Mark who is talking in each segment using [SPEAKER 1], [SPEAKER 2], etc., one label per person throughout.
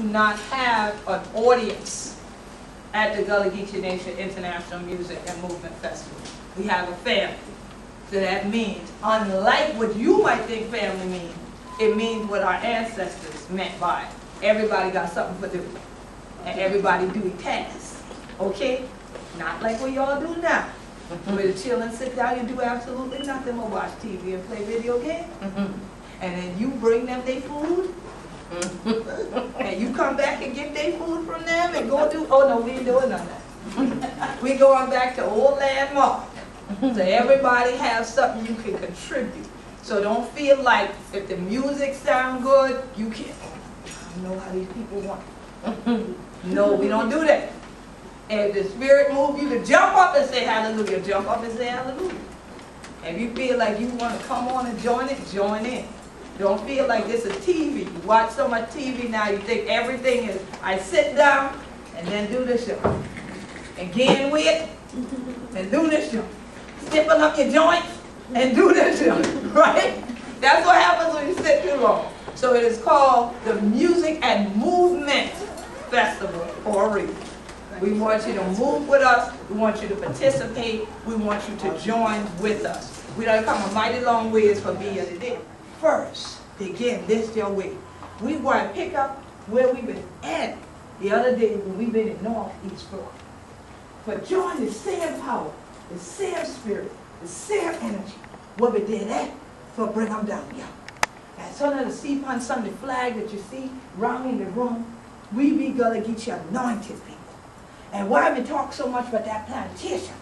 [SPEAKER 1] do not have an audience at the Gullah Geechee Nation International Music and Movement Festival. We have a family. So that means, unlike what you might think family means, it means what our ancestors meant by it. Everybody got something to do. And everybody do a task. Okay? Not like what y'all do now. Where to chill and sit down and do absolutely nothing but watch TV and play video games. And then you bring them their food. And you come back and get their food from them and go do, oh no, we ain't doing none of that. We going back to old landmark. So everybody has something you can contribute. So don't feel like if the music sound good, you can't. I know how these people want it. No, we don't do that. And if the Spirit moves you to jump up and say hallelujah, jump up and say hallelujah. If you feel like you want to come on and join it, join in. Don't feel like this is TV. You watch so much TV now, you think everything is, I sit down and then do this show. And gain weight and do this show. Stiffen up your joints and do this show, right? That's what happens when you sit too long. So it is called the Music and Movement Festival for a reason. We want you to move with us. We want you to participate. We want you to join with us. We done come a mighty long ways for being here today. First, begin this your way. We want to pick up where we've been at the other day when we've been in Northeast Florida. For join the same power, the same spirit, the same energy. What we did that for bring them down here. And so now the see on Sunday flag that you see around in the room, we be Gullah Geechee anointed people. And why we talk so much about that plantation?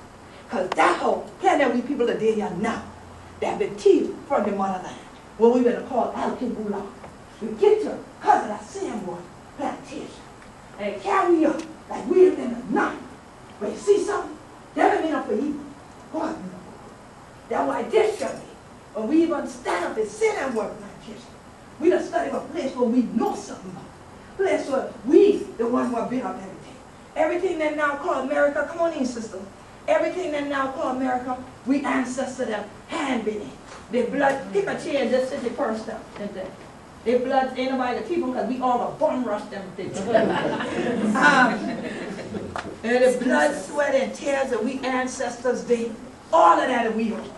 [SPEAKER 1] Because that whole planet we people are there now that been teeth from the motherland. What we better call Al-Kibula. We get to because of that same word, plantation. And it carry up like we're in the night. But you see something? That ain't mean up for evil. God, no. That's why this should be. When we even stand up and say that word plantation, we done study a place where we know something about. Place where we, the one who have been up everything. Everything that now call America, come on in, sister. Everything that now call America, we ancestors have hand been in. Their blood, pick a chair and just sit the first step. Their blood, ain't nobody to keep them because we all got bum rush them things. And the blood, sweat, and tears that we ancestors did, all of that we own.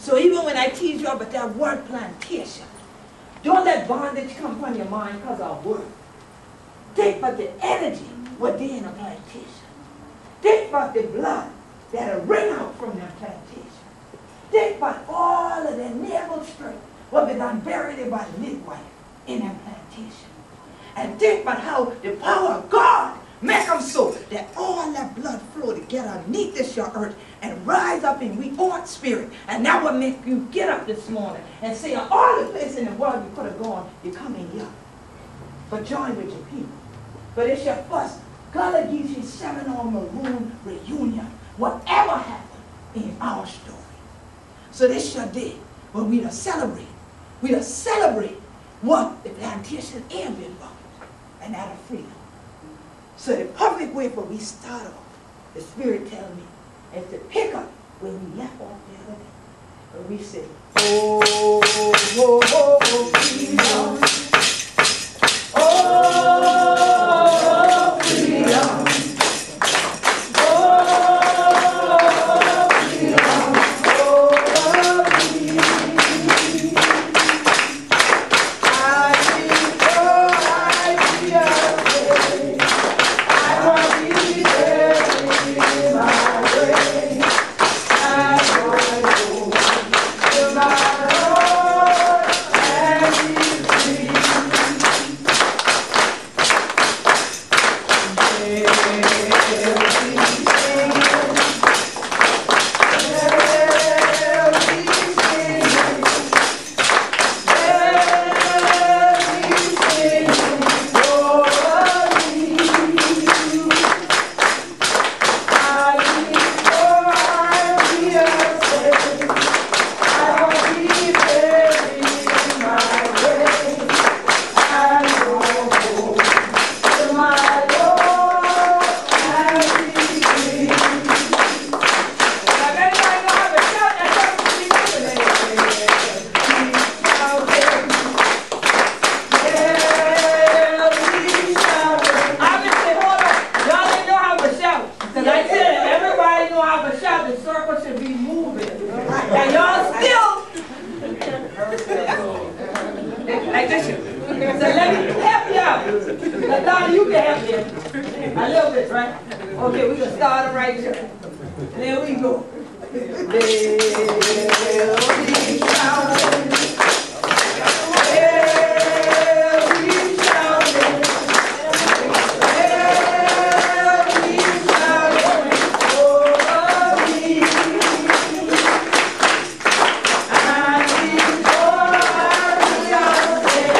[SPEAKER 1] So even when I teach you about that word plantation, don't let bondage come from your mind because of word. Think about the energy what they in a plantation. Think about the blood that'll ring out from that plantation. Think about all of their naval strength, what they done buried by the midwife in that plantation. And think about how the power of God make them so that all that blood flow together underneath this your earth and rise up in we own spirit. And that will make you get up this morning and say, all the places in the world you could have gone, you come in here. But join with your people. But it's your first Gullah Geechee Seminole Maroon reunion. Whatever happened in our story. So this your day when we celebrate. We celebrate what the plantation have been about. And that of freedom. So the perfect way for we start off, the Spirit tells me, is to pick up where we left off the other day. Where we say, oh, oh, oh, oh, freedom. Oh, freedom.
[SPEAKER 2] Free.
[SPEAKER 1] you can help me. A little bit, right? Okay, we can start it right here. There we go. They'll be shouting. They'll be shouting. They'll be shouting over me. And before I be out there,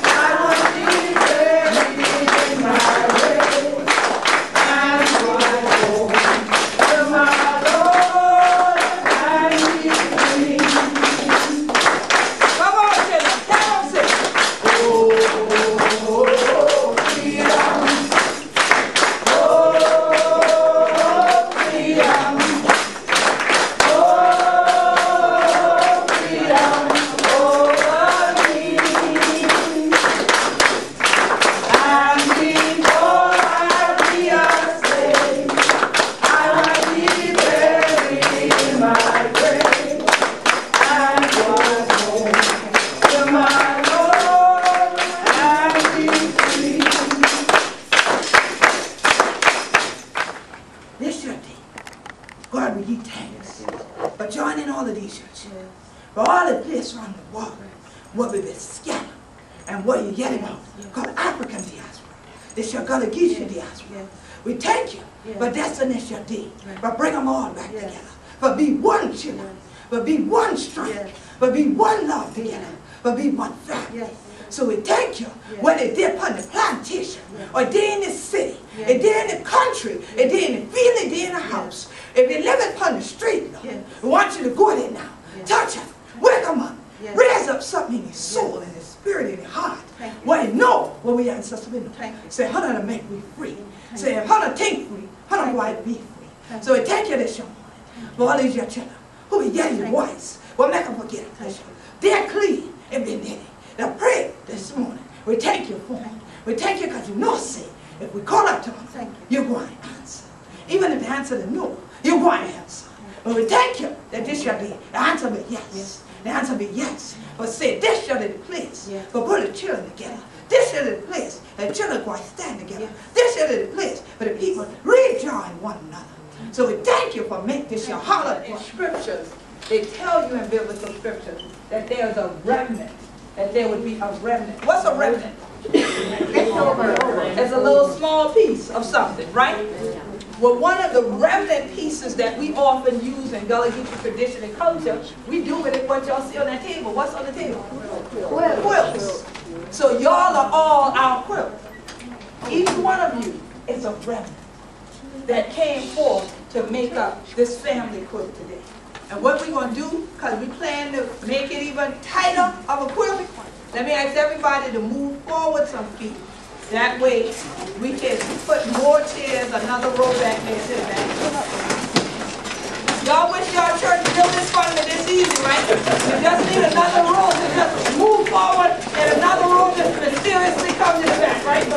[SPEAKER 1] I will be buried in my grave. And go home to my Lord and be free. Come on, children, tell them, sing. Oh, freedom. Oh, freedom. Oh, freedom over me. And before I be a slave, I might be buried in my grave and was home to my Lord and be free. This your day. God, we give thanks for joining all of these churches. For all the places around the world where we've been scattered and where you're getting out. Called African diaspora. This your Gullah Geechee diaspora. We thank you for Destination Day. For bring them all back together. For be one children. For be one strength. For be one love together. For be one family. So we thank you, whether they're upon the plantation, or they're in the city, if they're in the country, if they're in the field, if they're in the house, if they live upon the street, Lord, we want you to go there now. Touch them, wake them up, raise up something in their soul, in their spirit, in their heart. Well, they know what we ancestors we know. Say, how to make me free. Say, how to think free, how to why be free. So we thank you this morning for all these your children who be getting your voice. Well, make them forget it. They're clean and been knitted. Now pray this morning. We thank you for them. We thank you because you know, say, if we call out to them, you're going to answer. Even if the answer is no, you're going to answer. But we thank you that this shall be, the answer be yes. The answer be yes. But say, this shall be the place for put the children together. This shall be the place that children going to stand together. This shall be the place for the people rejoin one another. So we thank you for making this your holiday. In scriptures, they tell you in biblical scriptures that there's a remnant. That there would be a remnant. What's a remnant? It's a little small piece of something, right? Well, one of the remnant pieces that we often use in Gullah Geechee tradition and culture, we do with it what y'all see on that table. What's on the table? Quilts. So y'all are all our quilt. Each one of you is a remnant that came forth to make up this family quilt today. And what we're going to do, because we plan to make it even tighter of a quilt, let me ask everybody to move forward some feet. That way we can put more chairs, another row back there to the back. Y'all wish y'all church built this fun and this easy, right? You just need another row to just move forward and another row just mysteriously come to the back, right?